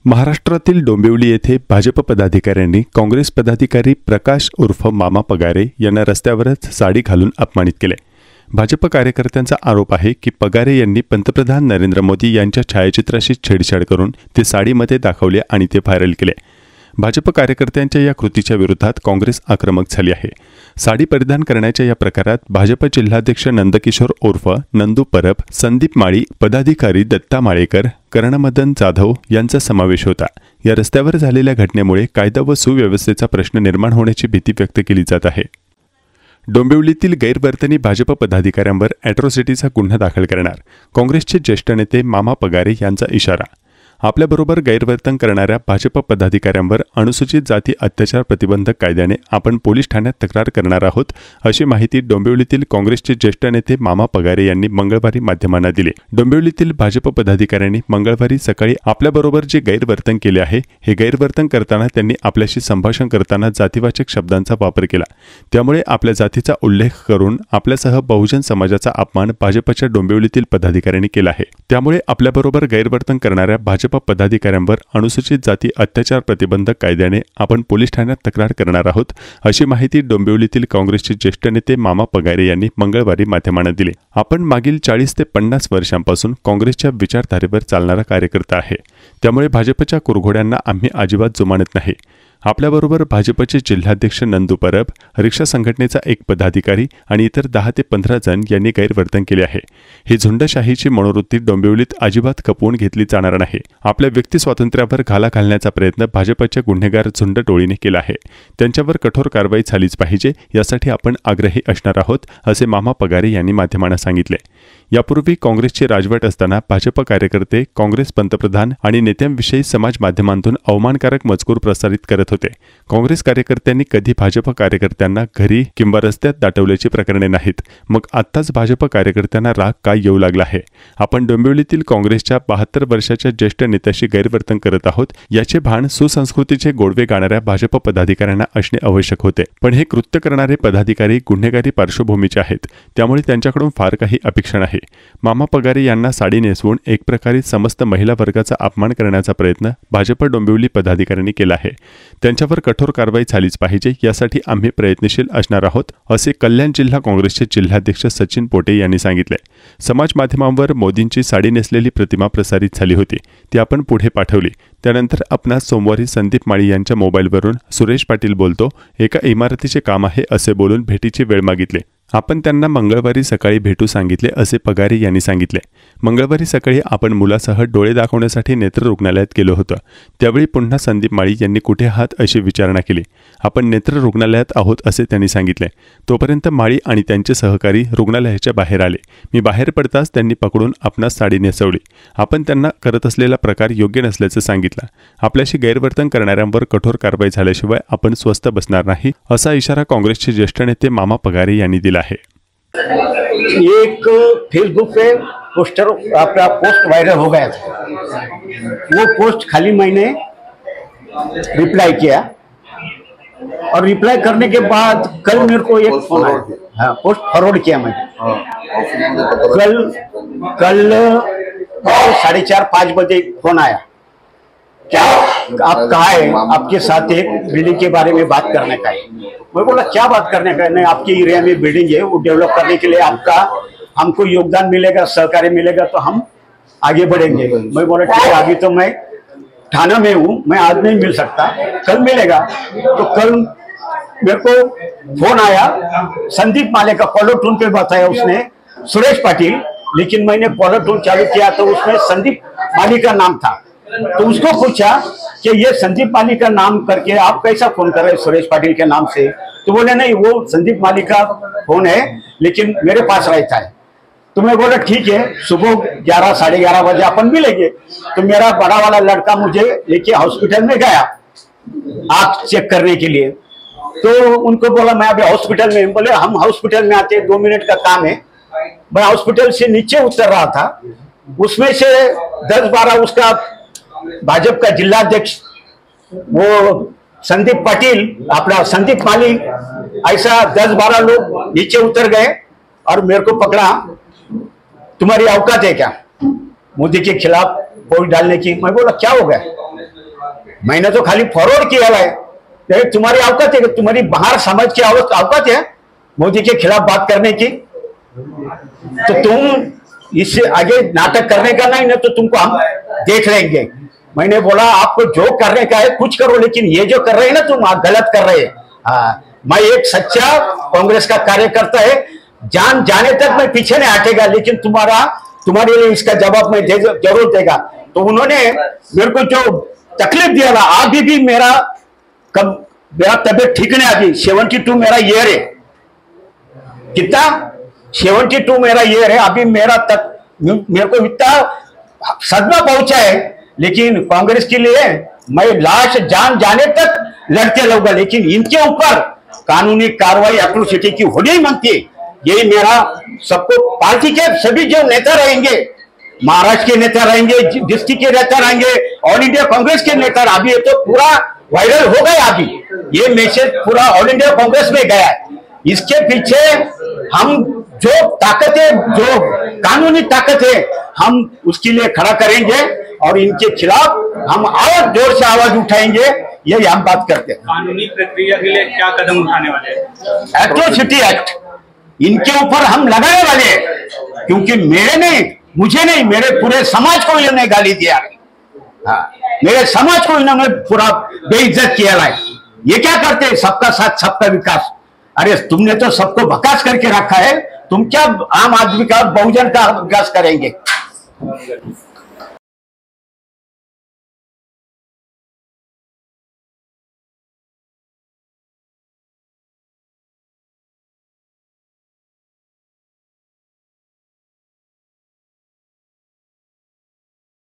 महाराष्ट्रातील डोंबिवली येथे भाजप पदाधिकाऱ्यांनी काँग्रेस पदाधिकारी प्रकाश उर्फ मामा पगारे यांना रस्त्यावरच साडी घालून अपमानित केले। भाजप कार्यकर्त्यांचा आरोप आहे की पगारे यांनी पंतप्रधान नरेंद्र मोदी यांच्या छायाचित्राशी छेडछाड करून ते साडीमध्ये दाखवले आणि ते व्हायरल केले। भाजप कार्यकर्त्यांच्या या कृतीच्या विरोधात काँग्रेस आक्रमक झाली आहे। साडी परिधान करण्याच्या या प्रकारात भाजप जिल्हाध्यक्ष नंदकिशोर उर्फ नंदू परब, संदीप माळी, पदाधिकारी दत्ता माळेकर, कर्णमदन जाधव यांचा समावेश होता। या रस्त्यावर झालेल्या घटनेमुळे कायदा व सुव्यवस्थेचा प्रश्न निर्माण होण्याची भीती व्यक्त केली जात आहे। डोंबिवलीतील गैरवर्तनी भाजप पदाधिकाऱ्यांवर अॅट्रॉसिटीचा गुन्हा दाखल करणार काँग्रेसचे ज्येष्ठ नेते मामा पगारे यांचा इशारा। आपल्याबरोबर गैरवर्तन करणाऱ्या भाजप पदाधिकाऱ्यांवर अनुसूचित जाती अत्याचार प्रतिबंधक कायद्याने आपण पोलीस ठाण्यात तक्रार करणार आहोत, अशी माहिती डोंबिवलीतील काँग्रेसचे ज्येष्ठ नेते मामा पगारे यांनी मंगळवारी माध्यमांना दिली। डोंबिवलीतील भाजप पदाधिकाऱ्यांनी मंगळवारी सकाळी आपल्याबरोबर जे गैरवर्तन केले आहे, हे गैरवर्तन करताना त्यांनी आपल्याशी संभाषण करताना जातीवाचक शब्दांचा वापर केला। त्यामुळे आपल्या जातीचा उल्लेख करून आपल्यासह बहुजन समाजाचा अपमान भाजपच्या डोंबिवलीतील पदाधिकाऱ्यांनी केला आहे। त्यामुळे आपल्याबरोबर गैरवर्तन करणाऱ्या भाजप पदाधिकाऱ्यांवर अनुसूचित जाती अत्याचार प्रतिबंधक कायद्याने आपण पोलीस ठाण्यात तक्रार करणार आहोत, अशी माहिती डोंबिवलीतील काँग्रेसचे ज्येष्ठ नेते मामा पगारे यांनी मंगळवारी माध्यमांना दिली। आपण मागील 40 ते 50 वर्षांपासून काँग्रेसच्या विचारधारेवर चालणारा कार्यकर्ता आहे, त्यामुळे भाजपच्या कुरघोड्यांना आम्ही अजिबात जुमानत नाही। आपल्याबरोबर भाजपचे जिल्हाध्यक्ष नंदू परब, रिक्षा संघटनेचा एक पदाधिकारी आणि इतर 10 ते 15 जण यांनी गैरवर्तन केले आहे। ही झुंडशाहीची मनोवृत्ती डोंबिवलीत अजिबात खपवून घेतली जाणार नाही। आपल्या व्यक्ती स्वातंत्र्यावर घाला घालण्याचा प्रयत्न भाजपच्या गुन्हेगार झुंड टोळीने केला आहे। त्यांच्यावर कठोर कारवाई झालीच पाहिजे, यासाठी आपण आग्रही असणार आहोत, असे मामा पगारे यांनी माध्यमांना सांगितले। यापूर्वी काँग्रेसची राजवट असताना भाजप कार्यकर्ते काँग्रेस पंतप्रधान आणि नेत्यांविषयी समाज माध्यमांतून अवमानकारक मजकूर प्रसारित करत होते। काँग्रेस कार्यकर्त्यांनी कधी भाजप कार्यकर्त्यांना घरी किंवा रस्त्यात दाटवल्याची प्रकरणे नाहीत। मग आत्ताच भाजप कार्यकर्त्यांना राग काय येऊ लागला आहे? आपण डोंबिवलीतील काँग्रेसच्या 72 वर्षाच्या ज्येष्ठ नेत्याशी गैरवर्तन करत आहोत, याचे भान सुसंस्कृतीचे गोडवे गाणाऱ्या भाजप पदाधिकाऱ्यांना असणे आवश्यक होते। पण हे कृत्य करणारे पदाधिकारी गुन्हेगारी पार्श्वभूमीचे आहेत, त्यामुळे त्यांच्याकडून फार काही अपेक्षा नाही। मामा पगारे यांना साडी नेसवून एक प्रकारे समस्त महिला वर्गाचा अपमान करण्याचा प्रयत्न भाजप डोंबिवली पदाधिकाऱ्यांनी केला आहे। त्यांच्यावर कठोर कारवाई झालीच पाहिजे, यासाठी आम्ही प्रयत्नशील असणार आहोत, असे कल्याण जिल्हा काँग्रेसचे जिल्हाध्यक्ष सचिन पोटे यांनी सांगितले। समाज माध्यमांवर मोदींची साडी नेसलेली प्रतिमा प्रसारित झाली होती, ती आपण पुढे पाठवली। त्यानंतर आपणास सोमवारी संदीप माळी यांच्या मोबाईलवरून सुरेश पाटील बोलतो, एका इमारतीचे काम आहे असे बोलून भेटीची वेळ मागितली। आपण त्यांना मंगळवारी सकाळी भेटू सांगितले, असे पगारे यांनी सांगितले। मंगळवारी सकाळी आपण मुलासह डोळे दाखवण्यासाठी नेत्र रुग्णालयात गेलो होतो। त्यावेळी पुन्हा संदीप माळी यांनी कुठे आहात अशी विचारणा केली। आपण नेत्र रुग्णालयात आहोत असे त्यांनी सांगितले। तोपर्यंत माळी आणि त्यांचे सहकारी रुग्णालयाच्या बाहेर आले। मी बाहेर पडताच त्यांनी पकडून आपणास साडी नेसवली। आपण त्यांना करत असलेला प्रकार योग्य नसल्याचे सांगितलं। आपल्याशी गैरवर्तन करणाऱ्यांवर कठोर कारवाई झाल्याशिवाय आपण स्वस्थ बसणार नाही, असा इशारा काँग्रेसचे ज्येष्ठ नेते मामा पगारे यांनी दिला आहे। एक फेसबुक पे पोस्टर आपका पोस्ट वायरल हो गया था। वो पोस्ट खाली मैंने रिप्लाई किया और रिप्लाई करने के बाद कल मेरे को एक फोन आया। हाँ, पोस्ट फॉरवर्ड किया मैंने। कल 4:30-5 बजे फोन आया, क्या आप कहाँ है? आपके साथ एक बिल्डिंग के बारे में बात करने का है। मैं बोला क्या बात करने का है? नहीं, आपके एरिया में बिल्डिंग है, वो डेवलप करने के लिए आपका हमको योगदान मिलेगा, सहकार्य मिलेगा तो हम आगे बढ़ेंगे। मैं बोला ठीक है, अभी तो मैं थाना में हूँ, मैं आज नहीं मिल सकता, कल मिलेगा। तो कल मेरे को फोन आया, संदीप माले का कॉलर टून पे बताया उसने सुरेश पाटिल, लेकिन मैंने कॉलर टून चालू किया तो उसमें संदीप माली का नाम था। तो उसको पूछा कि ये संदीप माली का नाम करके आप कैसा फोन कर रहे हैं सुरेश पाटिल के नाम से? तो बोले नहीं, वो संदीप माली का फोन है, लेकिन मेरे पास रहता है। तो मैं बोला ठीक है, सुबह 11 साढ़े 11 बजे अपन मिलेंगे। तो मेरा बड़ा वाला लड़का मुझे लेके हॉस्पिटल में गया आँख चेक करने के लिए। तो उनको बोला मैं अभी हॉस्पिटल में। बोले हम हॉस्पिटल में आते 2 मिनट का काम है। मैं हॉस्पिटल से नीचे उतर रहा था, उसमें से 10-12 उसका भाजपा का जिलाध्यक्ष वो संदीप पाटिल, अपना संदीप माली, ऐसा 10-12 लोग नीचे उतर गए और मेरे को पकड़ा। तुम्हारी औकात है क्या मोदी के खिलाफ वोट डालने की? मैं बोला क्या हो गया? मैंने तो खाली फॉरवर्ड किया है। तुम्हारी औकात है, तुम्हारी बाहर समाज की औकात है मोदी के खिलाफ बात करने की? तो तुम इससे आगे नाटक करने का नहीं ना, तो तुमको हम देख लेंगे। मैंने बोला आपको जो करने का है कुछ करो, लेकिन ये जो कर रहे हैं ना तुम गलत कर रहे हैं। मैं एक सच्चा कांग्रेस का कार्यकर्ता है, जान जाने तक मैं पीछे नहीं हटेगा, लेकिन तुम्हारे लिए इसका जवाब मैं जरूर देगा। तो उन्होंने मेरे को जो तकलीफ दिया ना, अभी भी मेरा तबियत ठीक नहीं, अभी 72 मेरा ईयर है। कितना? 72 मेरा ईयर है। अभी मेरे को इतना सदमा पहुंचा है, लेकिन कांग्रेस के लिए मैं लाश जान जाने तक लड़ते रहूंगा, लेकिन इनके ऊपर कानूनी कार्रवाई एट्रोसिटी की होनी मांगती है। यही मेरा सबको, पार्टी के सभी जो नेता रहेंगे, महाराष्ट्र के नेता रहेंगे, डिस्ट्रिक्ट के नेता रहेंगे, ऑल इंडिया कांग्रेस के नेता, अभी ये तो पूरा वायरल हो गया। अभी ये मैसेज पूरा ऑल इंडिया कांग्रेस में गया है। इसके पीछे हम जो ताकत है, जो कानूनी ताकत है, हम उसके लिए खड़ा करेंगे और इनके खिलाफ हम और जोर से आवाज उठाएंगे। यही हम बात करते हैं। कानूनी प्रक्रिया के लिए क्या कदम उठाने वाले हैं? एट्रोसिटी एक्ट इनके ऊपर हम लगाने वाले हैं, क्योंकि मुझे नहीं, मेरे पूरे समाज को इन्होंने गाली दिया। मेरे समाज को इन्होंने पूरा बेइज्जत किया है। ये क्या करते हैं? सबका साथ सबका विकास। अरे तुमने तो सबको बकास करके रखा है, तुम क्या आम आदमी का, बहुजन का विकास करेंगे?